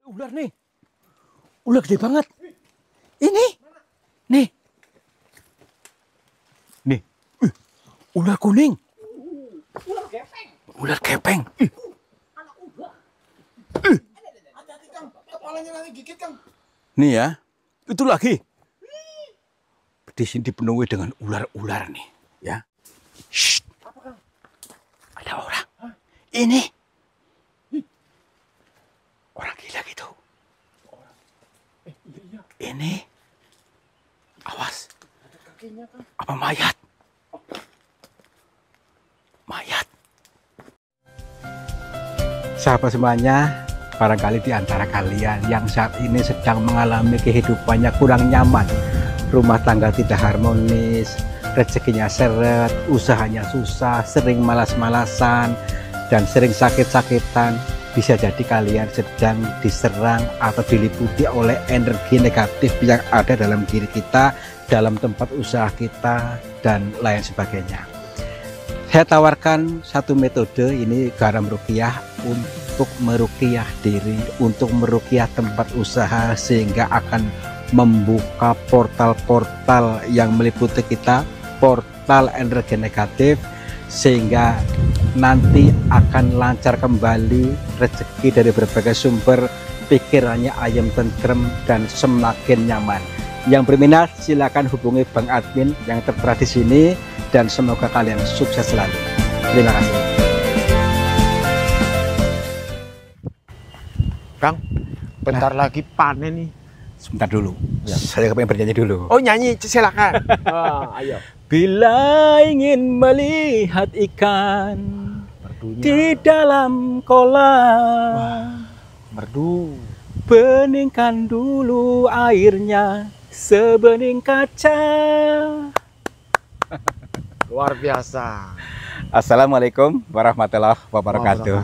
Ular nih. Ular gede banget. Ini. Nih. Nih. Ular kuning. Ular gepeng. Ular gepeng. Anak ular. Hati-hati, Kang. Kepalanya nanti gigit, Kang. Nih ya. Itu lagi. Di sini dipenuhi dengan ular-ular nih, ya. Shh. Apa, Kang? Ada orang. Hah? Ini. Orang gila gitu. Orang. Iya. Ini. Awas. Ada kakinya, Kang. Apa mayat? Mayat. Sahabat semuanya, barangkali di antara kalian yang saat ini sedang mengalami kehidupannya kurang nyaman, rumah tangga tidak harmonis, rezekinya seret, usahanya susah, sering malas-malasan, dan sering sakit-sakitan. Bisa jadi kalian sedang diserang atau diliputi oleh energi negatif yang ada dalam diri kita, dalam tempat usaha kita, dan lain sebagainya. Saya tawarkan satu metode, ini garam ruqyah, untuk meruqyah diri, untuk meruqyah tempat usaha, sehingga akan membuka portal-portal yang meliputi kita, portal energi negatif, sehingga nanti akan lancar kembali rezeki dari berbagai sumber, pikirannya ayam tentrem dan semakin nyaman. Yang berminat silakan hubungi Bang Admin yang tertera di sini, dan semoga kalian sukses selalu. Terima kasih. Kang, bentar lagi panen nih. Sebentar dulu, Ya. saya pengen bernyanyi dulu. Oh, nyanyi, silakan. Ayo. Bila ingin melihat ikan Merdunya. di dalam kolam, Merdu. beningkan dulu airnya sebening kaca. Luar biasa. Assalamualaikum warahmatullahi wabarakatuh.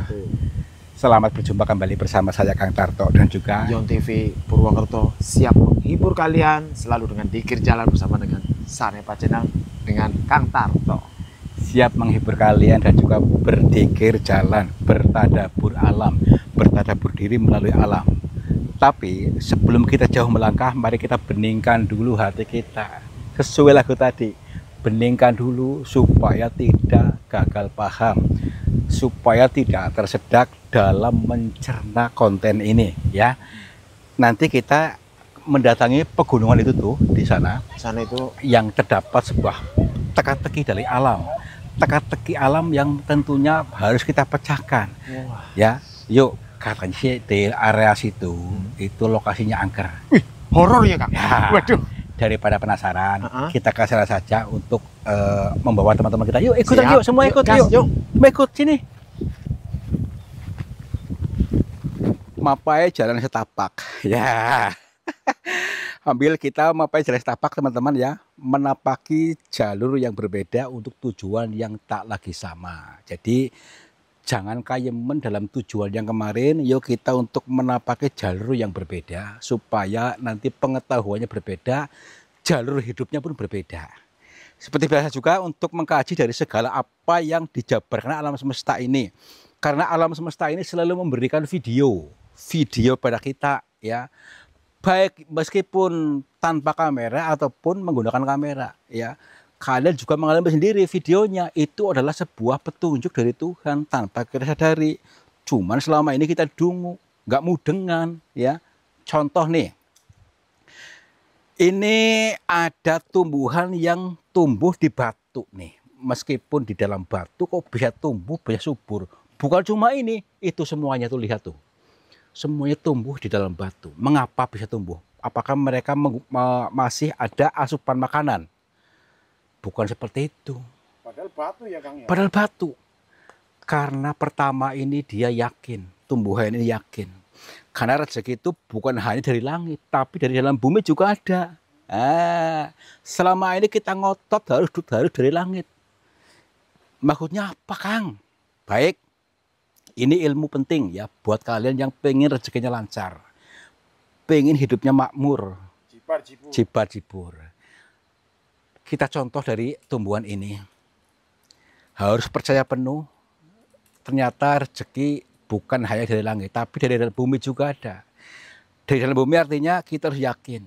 Selamat berjumpa kembali bersama saya Kang Tarto dan juga Yon TV Purwokerto siap menghibur kalian selalu dengan dikir jalan bersama dengan Sanepa Channel dengan Kang Tarto. siap menghibur kalian dan juga berdikir jalan, bertadabur alam, bertadabur diri melalui alam. Tapi sebelum kita jauh melangkah, mari kita beningkan dulu hati kita. Sesuai lagu tadi, beningkan dulu supaya tidak gagal paham, supaya tidak tersedak dalam mencerna konten ini, ya. Nanti kita mendatangi pegunungan itu tuh di sana, Sana itu yang terdapat sebuah teka-teki dari alam, teka-teki alam yang tentunya harus kita pecahkan. wah, Ya, yuk, katanya sih di area situ itu lokasinya angker. horor ya, Kang. Ya. Waduh. Daripada penasaran, Uh-uh. kita kasih saja untuk membawa teman-teman kita. Yuk ikutan, Siap. yuk semua ikut, Gas, yuk. Semua ikut sini. Mapai jalan setapak, ya. Ambil kita mapai jalan setapak, teman-teman ya, menapaki jalur yang berbeda untuk tujuan yang tak lagi sama. Jadi jangan kayemen dalam tujuan yang kemarin, yuk kita untuk menapaki jalur yang berbeda supaya nanti pengetahuannya berbeda, jalur hidupnya pun berbeda. Seperti biasa juga untuk mengkaji dari segala apa yang dijabarkan alam semesta ini. Karena alam semesta ini selalu memberikan video pada kita, ya. Baik meskipun tanpa kamera ataupun menggunakan kamera, ya. Kalian juga mengalami sendiri videonya, itu adalah sebuah petunjuk dari Tuhan tanpa kita sadari. Cuman selama ini kita dungu, nggak mudengan, ya. Contoh nih, ini ada tumbuhan yang tumbuh di batu nih. Meskipun di dalam batu kok bisa tumbuh, bisa subur. Bukan cuma ini, itu semuanya tuh, lihat tuh. Semuanya tumbuh di dalam batu. Mengapa bisa tumbuh? Apakah mereka masih ada asupan makanan? Bukan seperti itu. Padahal batu ya, Kang ya. Padahal batu. Karena pertama ini dia yakin, tumbuhan ini yakin. Karena rezeki itu bukan hanya dari langit, tapi dari dalam bumi juga ada. Selama ini kita ngotot harus dari langit. Maksudnya apa, Kang? Baik, ini ilmu penting ya buat kalian yang pengen rezekinya lancar, pengen hidupnya makmur, jibar-jibur. Kita contoh dari tumbuhan ini. Harus percaya penuh, ternyata rezeki bukan hanya dari langit, tapi dari bumi juga ada. Dari dalam bumi artinya kita harus yakin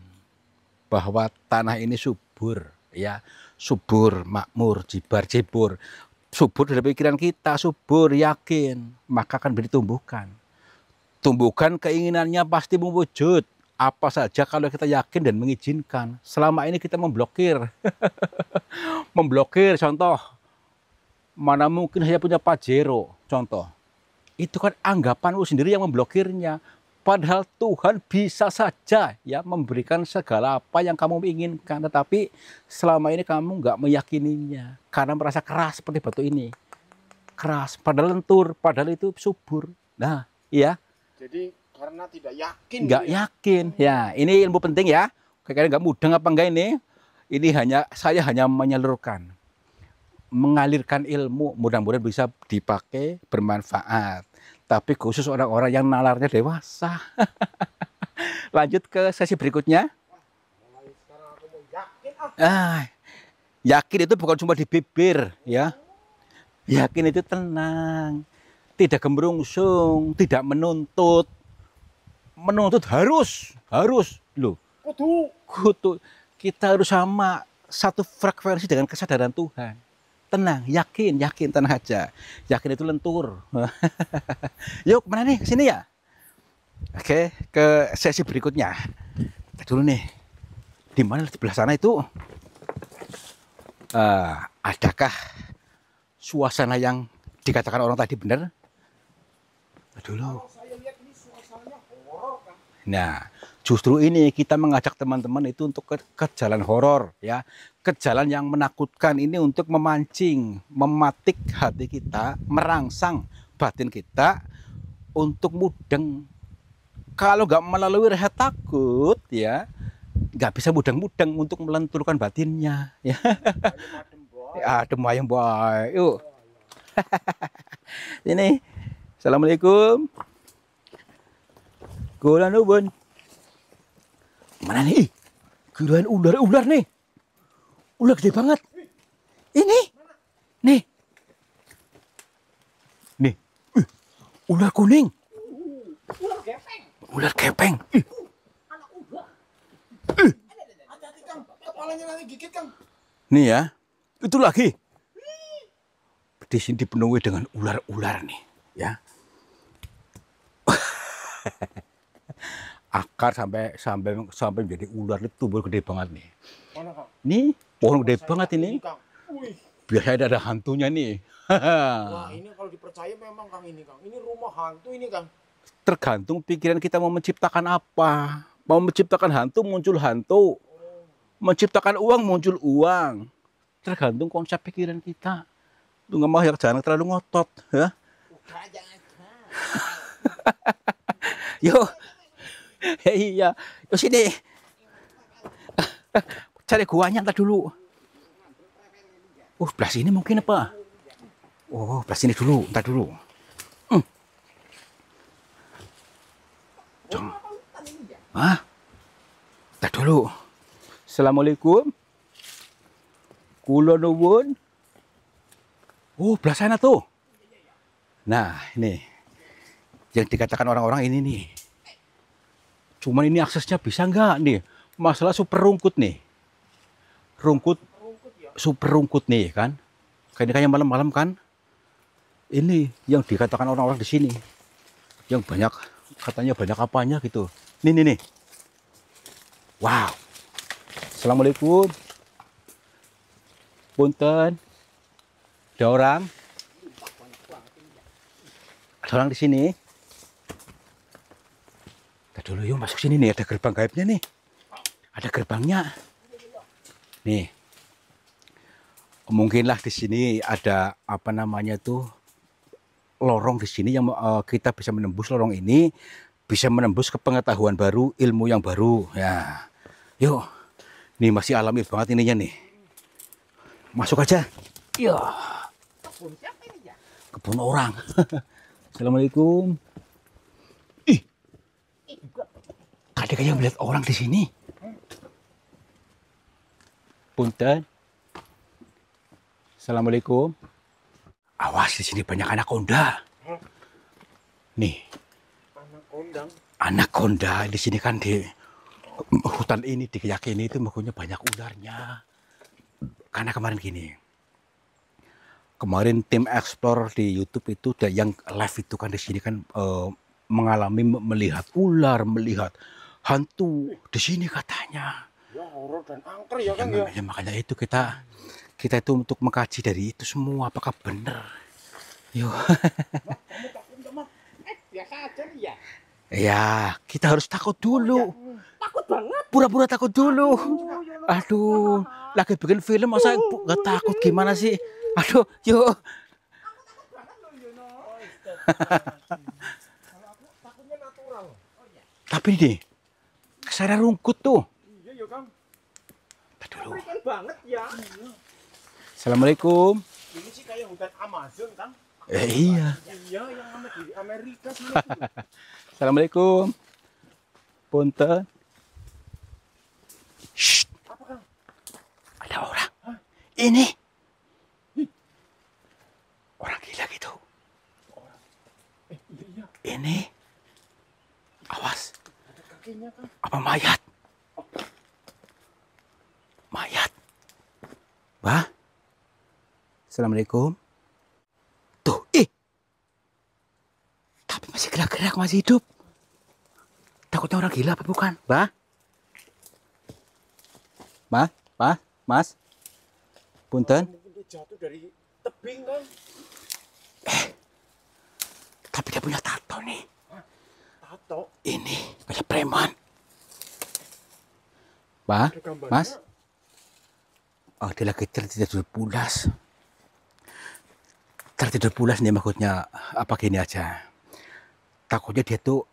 bahwa tanah ini subur, ya, subur, makmur, jibar, jebur, subur dalam pikiran kita, subur, yakin, maka akan ditumbuhkan. Tumbuhkan keinginannya pasti mewujud. Apa saja kalau kita yakin dan mengizinkan. Selama ini kita memblokir, memblokir. Contoh, mana mungkin saya punya Pajero, contoh. Itu kan anggapanmu sendiri yang memblokirnya. Padahal Tuhan bisa saja ya memberikan segala apa yang kamu inginkan. Tetapi selama ini kamu nggak meyakininya. Karena merasa keras seperti batu ini. Keras, padahal lentur, padahal itu subur. Nah, iya. Jadi karena tidak yakin. Nggak yakin. Ya, ini ilmu penting ya. Kayaknya nggak mudeng apa enggak ini. Ini saya hanya menyalurkan. Mengalirkan ilmu. Mudah-mudahan bisa dipakai, bermanfaat. Tapi khusus orang-orang yang nalarnya dewasa. Lanjut ke sesi berikutnya. Sekarang aku mau yakin Yakin itu bukan cuma di bibir, ya. Yakin itu tenang, tidak gemerungsung, tidak menuntut. Menuntut harus loh. Kudu. Kita harus sama satu frekuensi dengan kesadaran Tuhan. Tenang, yakin, tenang aja. Yakin itu lentur. Yuk, kemana nih? Ke sini ya? Oke, ke sesi berikutnya. Kita dulu nih. Di mana di sebelah sana itu? Adakah suasana yang dikatakan orang tadi benar? Dulu. Saya lihat ini suasananya horor, Kang. Nah, justru ini kita mengajak teman-teman itu untuk ke jalan horor, ya, ke jalan yang menakutkan ini untuk memancing, mematik hati kita, merangsang batin kita untuk mudeng. Kalau nggak melalui rasa takut, ya, nggak bisa mudeng-mudeng untuk melenturkan batinnya, ya. Adem ayem boy, yuk. Ini, assalamualaikum. Kula nuwun. Mana nih? Kirain ular nih. Ular gede banget. Ini. Nih. Nih. Ular kuning. Ular gepeng. Ular gepeng. Anak ubah. Hati-hati, Kang. Kepalanya nanti gigit, Kang. Nih ya. Itu lagi. Di sini dipenuhi dengan ular-ular nih, ya. Akar sampai menjadi ular itu tumbuh gede banget nih. Mana, Kang? Nih, pohon gede banget ini. Kang. Wih. Biasanya ada hantunya nih. Wah, ini kalau dipercaya memang, Kang, ini, Kang. Ini rumah hantu ini, Kang. Tergantung pikiran kita mau menciptakan apa. Mau menciptakan hantu, muncul hantu. Menciptakan uang, muncul uang. Tergantung konsep pikiran kita. Tuh nggak mau, jangan terlalu ngotot, ya. Yuk. Iya, yuk sini. Cari guanya ntar dulu. Belah sini mungkin apa? Oh, belah sini dulu, ntar dulu. Ntar dulu. Assalamualaikum. Kula nuwun. Belah sana tuh. Nah, ini yang dikatakan orang-orang ini nih. Cuman ini aksesnya bisa nggak nih? Masalah super rungkut nih. Super rungkut nih kan. Kayaknya malam-malam kan. Ini yang dikatakan orang-orang di sini. Yang banyak, katanya banyak apanya gitu. Nih. Wow. Assalamualaikum. Punten. Ada orang? Ada orang di sini? Dulu yuk masuk sini nih, ada gerbang gaibnya nih. Ada gerbangnya. Nih. Mungkinlah di sini ada apa namanya tuh lorong di sini yang kita bisa menembus lorong ini, bisa menembus ke pengetahuan baru, ilmu yang baru. Ya. Yuk. Nih masih alami banget ininya nih. Masuk aja. Ya. Kebun siapa ini, ya? Kebun orang. Assalamualaikum. Tadi kayak melihat orang di sini. Punten. Assalamualaikum. Awas, di sini banyak anakonda. Nih. Anakonda. anaconda di sini kan di hutan ini diyakini itu makanya banyak ularnya. Karena kemarin gini, kemarin tim explore di YouTube itu yang live itu kan di sini kan mengalami melihat ular, melihat hantu di sini katanya. Ya horor dan angker ya Kang ya. Ya, makanya itu kita itu untuk mengkaji dari itu semua apakah benar. Yo. Kamu takut enggak, Mas? Biasa aja nih ya. Ya, kita harus takut dulu. Takut banget. Pura-pura takut dulu. Aduh, lagi bikin film masa nggak takut gimana sih? Aduh, yuk. Banget loh Yono. Kalau aku takutnya natural. Oh iya. Tapi nih, kesana rungkut tuh. Iya ya Kang. Tadi dulu. Mengerikan banget ya. Assalamualaikum. Ini sih kayak hutan Amazon Kang. Iya. Iya yang ada di Amerika sana itu. Assalamualaikum. Punten. Shh, Apa Kang? ada orang. Ini. Orang gila gitu. Iya. Ini. Awas. Ada kakinya Kang. Apa mayat? Mayat. Wah. Assalamualaikum. Tuh, tapi masih gerak-gerak, masih hidup. Takutnya orang gila apa bukan, Mbah? Mas. Punten. Mungkin dia jatuh dari tebing Kang. Tapi dia punya tato nih. Tato. Ini kayak preman. Mbah, Ada gambarnya. Mas. Oh, dia lagi tertidur pulas. Tertidur pulas nih maksudnya apa gini aja. Takutnya dia tuh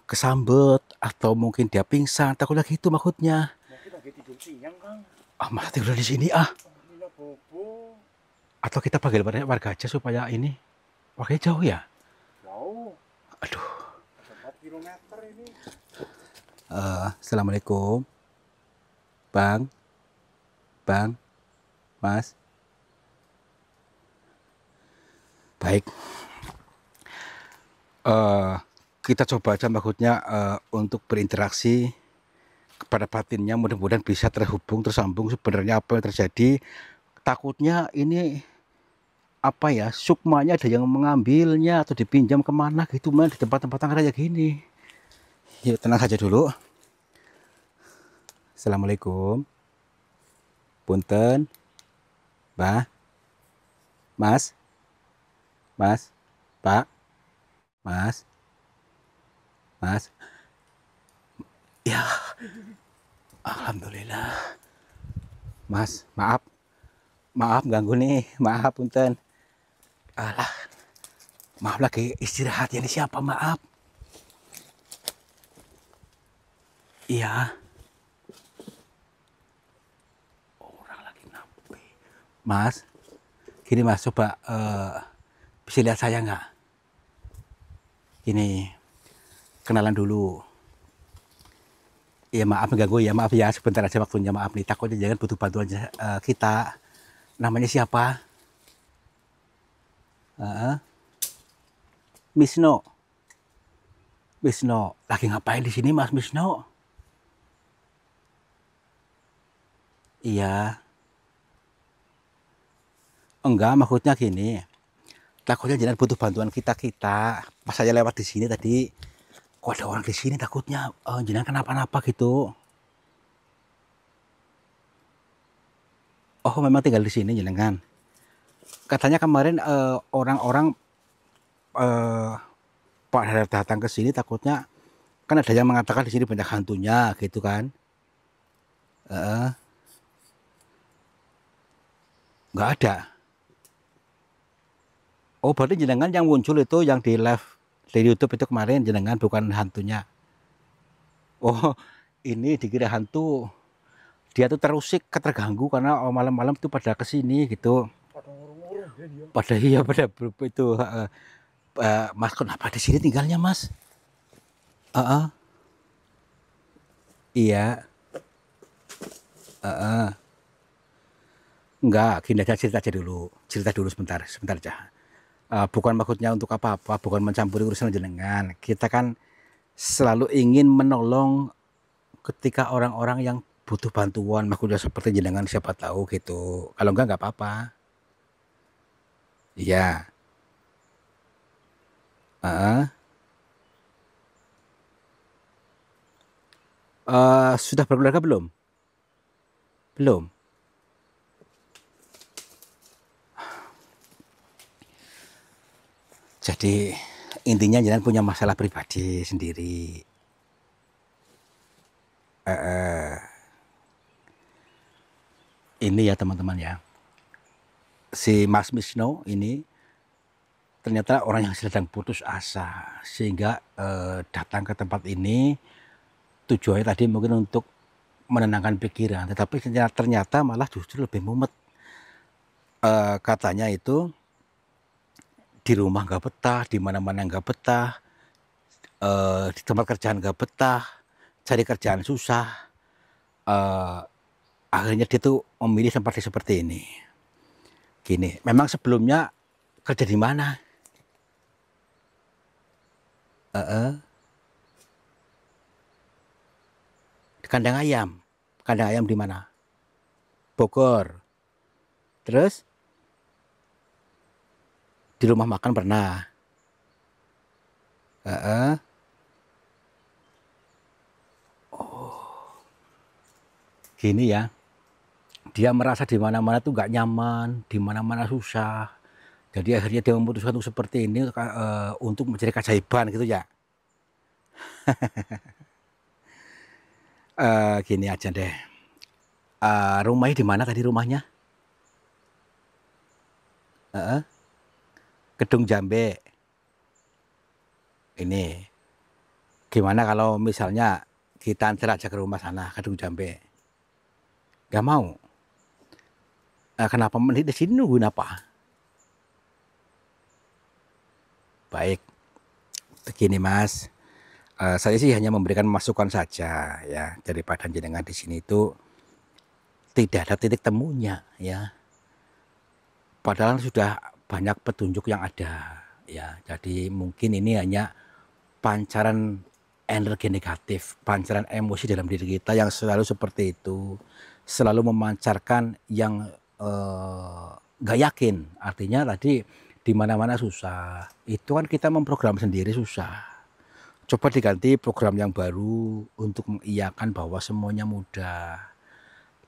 kesambet atau mungkin dia pingsan. Takutnya gitu maksudnya. Mungkin lagi tidur siang Kang. Ah, malah tidur di sini ah. Nina bobo. Atau kita panggil warga aja supaya ini warganya jauh ya. Jauh. Aduh. Ada 4 kilometer ini. Assalamualaikum. Bang, Mas. Baik. Kita coba aja maksudnya untuk berinteraksi kepada batinnya, mudah-mudahan bisa tersambung sebenarnya apa yang terjadi. Takutnya ini apa ya, sukmanya ada yang mengambilnya atau dipinjam kemana gitu di tempat-tempat yang kayak gini. Yuk tenang saja dulu. Assalamualaikum. Punten. Mbah. Mas. Pak. Mas. Ya. Alhamdulillah. Mas, maaf. Maaf ganggu nih. Maaf punten. Alah. Maaf lagi istirahat ini siapa? Maaf. Iya. Orang lagi napi. Mas. Gini Mas, coba bisa lihat saya nggak? Gini. Kenalan dulu. Ya maaf mengganggu ya, maaf ya sebentar aja waktunya, maaf nih, takutnya jangan butuh bantuan kita. Namanya siapa? Misno. Lagi ngapain di sini Mas Misno? Iya. Enggak, maksudnya gini. Takutnya jangan butuh bantuan kita. Pas saya lewat di sini tadi, kok ada orang di sini, takutnya jangan kenapa-napa gitu. Oh, memang tinggal di sini jenengan. Katanya kemarin orang-orang pada datang ke sini takutnya kan ada yang mengatakan di sini banyak hantunya gitu kan. Nggak ada. Oh, berarti jenengan yang muncul itu yang di live di YouTube itu kemarin jenengan bukan hantunya. Oh, ini dikira hantu. Dia tuh terusik, terganggu karena malam-malam tuh pada kesini gitu. Pada ngurung-ngurung dia. Pada itu Mas, kenapa di sini tinggalnya Mas? Iya. Enggak, gini aja, cerita dulu sebentar aja. Bukan maksudnya untuk apa-apa, bukan mencampuri urusan jenengan. Kita kan selalu ingin menolong ketika orang-orang yang butuh bantuan, maksudnya seperti jenengan siapa tahu gitu. Kalau enggak nggak apa-apa. Iya. Heeh. Sudah berkeluarga belum? Belum. Jadi intinya jangan punya masalah pribadi sendiri. Ini ya teman-teman ya. Si Mas Misno ini ternyata orang yang sedang putus asa sehingga datang ke tempat ini tujuannya tadi mungkin untuk menenangkan pikiran, tetapi ternyata malah justru lebih mumet. Katanya itu di rumah nggak betah, di mana-mana nggak betah, di tempat kerjaan nggak betah, cari kerjaan susah. Akhirnya dia tuh memilih seperti ini. Gini, memang sebelumnya kerja di mana? Di kandang ayam. Kandang ayam di mana? Bogor. Terus di rumah makan pernah. Gini ya, dia merasa di mana-mana tuh nggak nyaman, di mana-mana susah. Jadi akhirnya dia memutuskan untuk seperti ini untuk mencari keajaiban gitu ya. Gini aja deh. Rumahnya di mana tadi rumahnya? Gedung Jambe. Ini. Gimana kalau misalnya kita antar aja ke rumah sana, Gedung Jambe? Gak mau. Kenapa di sini nungguin apa? Baik, begini Mas, saya sih hanya memberikan masukan saja ya, daripada jenengan di sini itu tidak ada titik temunya ya. Padahal sudah banyak petunjuk yang ada ya. Jadi mungkin ini hanya pancaran energi negatif, pancaran emosi dalam diri kita yang selalu seperti itu, selalu memancarkan yang nggak yakin. Artinya tadi di mana-mana susah. Itu kan kita memprogram sendiri susah. Coba diganti program yang baru untuk mengiyakan bahwa semuanya mudah.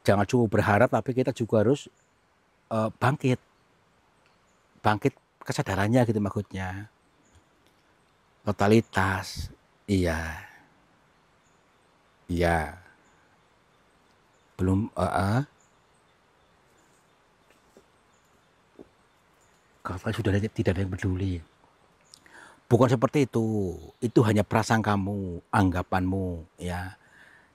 Jangan cuma berharap, tapi kita juga harus bangkit kesadarannya gitu maksudnya. Totalitas, iya, belum. Kalau sudah tidak ada yang peduli. Bukan seperti itu hanya prasangkamu, anggapanmu ya.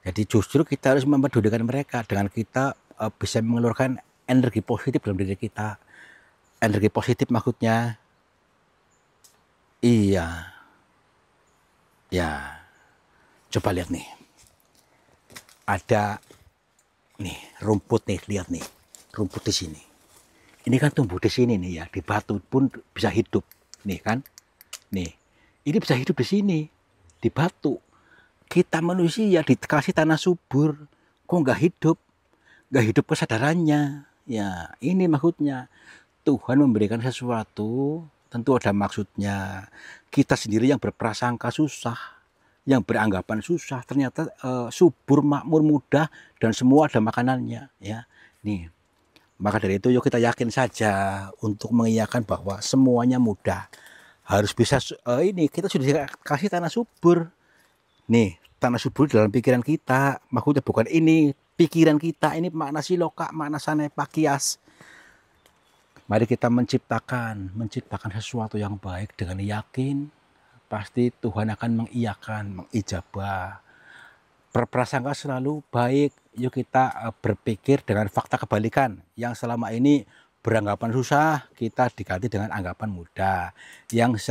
Jadi justru kita harus mempedulikan mereka dengan kita bisa mengeluarkan energi positif dalam diri kita. Energi positif maksudnya, iya, ya. Coba lihat nih, ada nih rumput nih, lihat nih, rumput di sini. Ini kan tumbuh di sini nih ya, di batu pun bisa hidup, nih kan. Nih, ini bisa hidup di sini, di batu. Kita manusia dikasih tanah subur, kok nggak hidup kesadarannya. Ya, ini maksudnya Tuhan memberikan sesuatu, tentu ada maksudnya. Kita sendiri yang berprasangka susah, yang beranggapan susah, ternyata subur, makmur, mudah, dan semua ada makanannya. Ya, nih. Maka dari itu, yuk kita yakin saja untuk mengiyakan bahwa semuanya mudah. Harus bisa ini kita sudah dikasih tanah subur. Nih, tanah subur dalam pikiran kita. Maksudnya bukan ini pikiran kita, ini makna siloka, makna sanepa kias. Mari kita menciptakan sesuatu yang baik dengan yakin. Pasti Tuhan akan mengiyakan, mengijabah. Berprasangka selalu baik. Yuk kita berpikir dengan fakta kebalikan. Yang selama ini beranggapan susah, kita diganti dengan anggapan mudah. Yang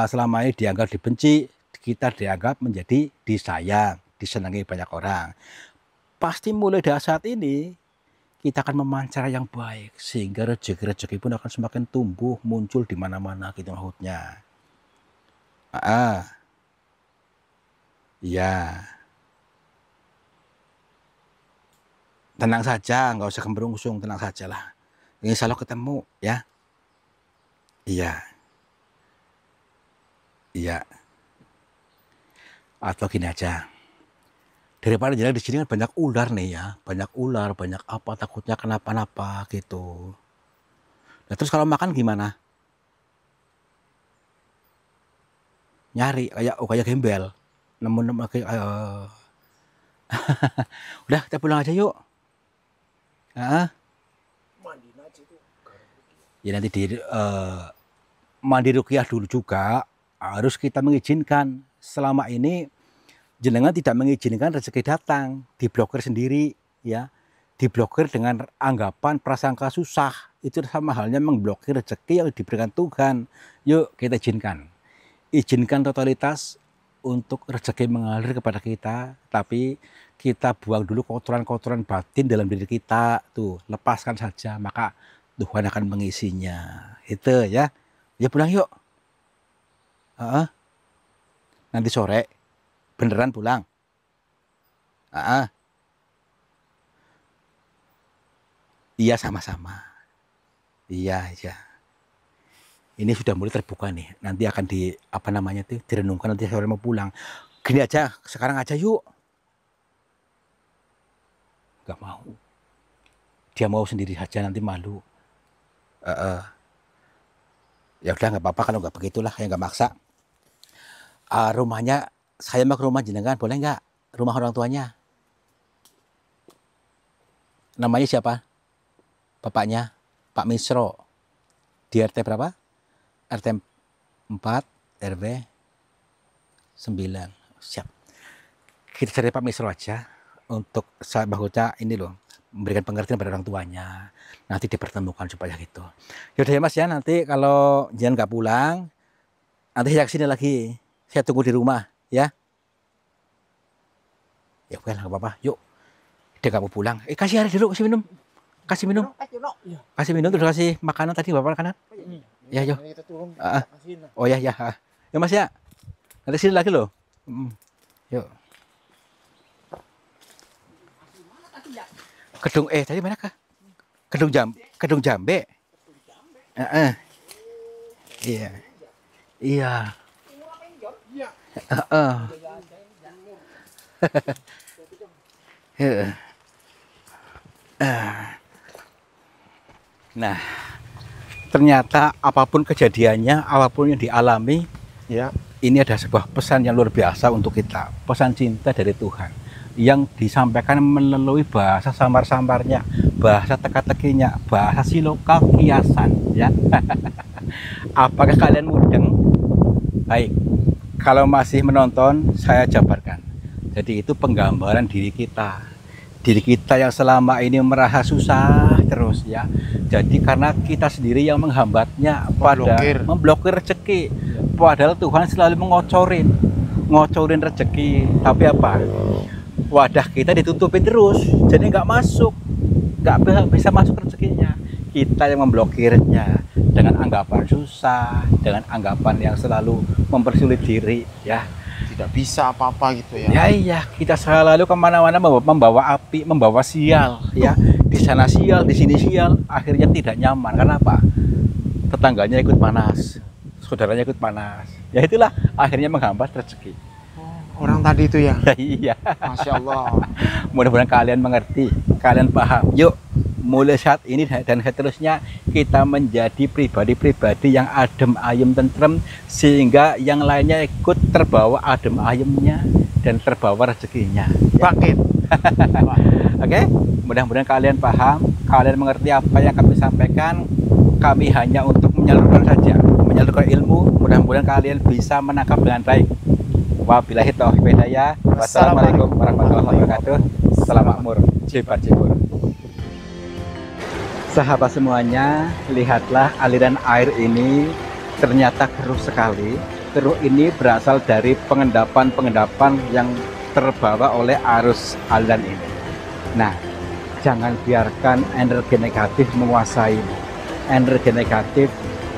selama ini dianggap dibenci, kita dianggap menjadi disayang, disenangi banyak orang. Pasti mulai dari saat ini, kita akan memancar yang baik. Sehingga rezeki-rezeki pun akan semakin tumbuh, muncul di mana-mana gitu maksudnya. Iya. Tenang saja, nggak usah gembrungsung, tenang saja lah. Insya Allah ketemu, ya. Iya, iya. Atau gini aja, daripada jalan di sini kan banyak ular nih ya, banyak ular, banyak apa, takutnya kenapa-napa gitu. Nah, terus kalau makan gimana? Nyari kayak gembel. Nemu-nemu udah kita pulang aja yuk. Heeh. Mandiin aja tuh. Ya nanti mandi ruqyah dulu juga harus kita mengizinkan. Selama ini jenengan tidak mengizinkan rezeki datang, diblokir sendiri ya. Diblokir dengan anggapan prasangka susah. Itu sama halnya memblokir rezeki yang diberikan Tuhan. Yuk kita izinkan. Izinkan totalitas untuk rezeki mengalir kepada kita, tapi kita buang dulu kotoran-kotoran batin dalam diri kita. Tuh, lepaskan saja, maka Tuhan akan mengisinya. Itu ya. Ya pulang yuk. Nanti sore beneran pulang. Iya sama-sama. Iya, iya. Ini sudah mulai terbuka nih. Nanti akan direnungkan nanti sore mau pulang. Gini aja, sekarang aja yuk. Gak mau. Dia mau sendiri saja, nanti malu. Ya udah nggak apa-apa kalau nggak begitulah, ya nggak maksa. Rumahnya, saya mau ke rumah jenengan, boleh nggak? Rumah orang tuanya. Namanya siapa? Bapaknya Pak Misro. Di RT berapa? RT 4 RW 9. Siap. Kita cari Pak Misro aja untuk bahwa ini loh, memberikan pengertian pada orang tuanya. Nanti dipertemukan supaya gitu. Yaudah ya Mas ya, nanti kalau jangan nggak pulang, nanti saya kesini lagi. Saya tunggu di rumah ya. Ya oke lah, nggak apa-apa. Yuk. Dia nggak mau pulang. Kasih air dulu, kasih minum. Kasih minum. Kasih minum terus kasih makanan tadi bapak makanan. Ya yuk. Oh ya ya. Ya Mas ya. Nanti sini lagi loh. Yuk. Kedung tadi mana kah? Kedung Jambe. Iya. Iya. Nah, ternyata apapun kejadiannya, apapun yang dialami, Ya. ini ada sebuah pesan yang luar biasa untuk kita, pesan cinta dari Tuhan yang disampaikan melalui bahasa samar-samarnya, bahasa teka-tekinya, bahasa silokal kiasan, ya. Apakah kalian mudeng? Baik, kalau masih menonton, saya jabarkan. Jadi itu penggambaran diri kita yang selama ini merasa susah terus ya. Jadi karena kita sendiri yang menghambatnya, memblokir rezeki. Padahal Tuhan selalu ngocorin rezeki. Tapi apa? Wadah kita ditutupin terus, jadi nggak bisa masuk rezekinya. Kita yang memblokirnya dengan anggapan susah, dengan anggapan yang selalu mempersulit diri, ya. Tidak bisa apa-apa gitu ya. Ya iya, kita selalu kemana-mana membawa api, membawa sial, ya. Di sana sial, di sini sial, akhirnya tidak nyaman. Kenapa? Tetangganya ikut panas, saudaranya ikut panas. Ya itulah akhirnya menghambat rezeki. Orang tadi itu ya. Iya. Masya Allah. Mudah-mudahan kalian mengerti, kalian paham. Yuk, mulai saat ini dan seterusnya kita menjadi pribadi-pribadi yang adem ayem tentrem, sehingga yang lainnya ikut terbawa adem ayemnya dan terbawa rezekinya. Bangkit. Oke, mudah-mudahan kalian paham, kalian mengerti apa yang kami sampaikan. Kami hanya untuk menyalurkan saja, menyalurkan ilmu. Mudah-mudahan kalian bisa menangkap dengan baik. Wabillahi taufiq wal hidayah. Wassalamualaikum warahmatullahi wabarakatuh. Salam makmur, jibar-jibur. Sahabat semuanya, lihatlah aliran air ini ternyata keruh sekali. Keruh ini berasal dari pengendapan yang terbawa oleh arus aliran ini. Nah, jangan biarkan energi negatif menguasaimu. Energi negatif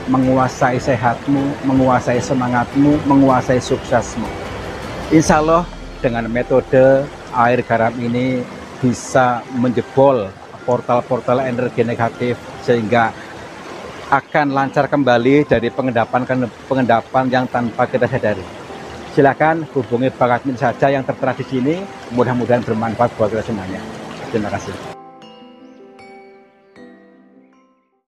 menguasai sehatmu, menguasai semangatmu, menguasai suksesmu. Insya Allah dengan metode air garam ini bisa menjebol portal-portal energi negatif sehingga akan lancar kembali dari pengendapan yang tanpa kita sadari. Silakan hubungi Bang Admin saja yang tertera di sini. Mudah-mudahan bermanfaat buat kita semuanya. Terima kasih.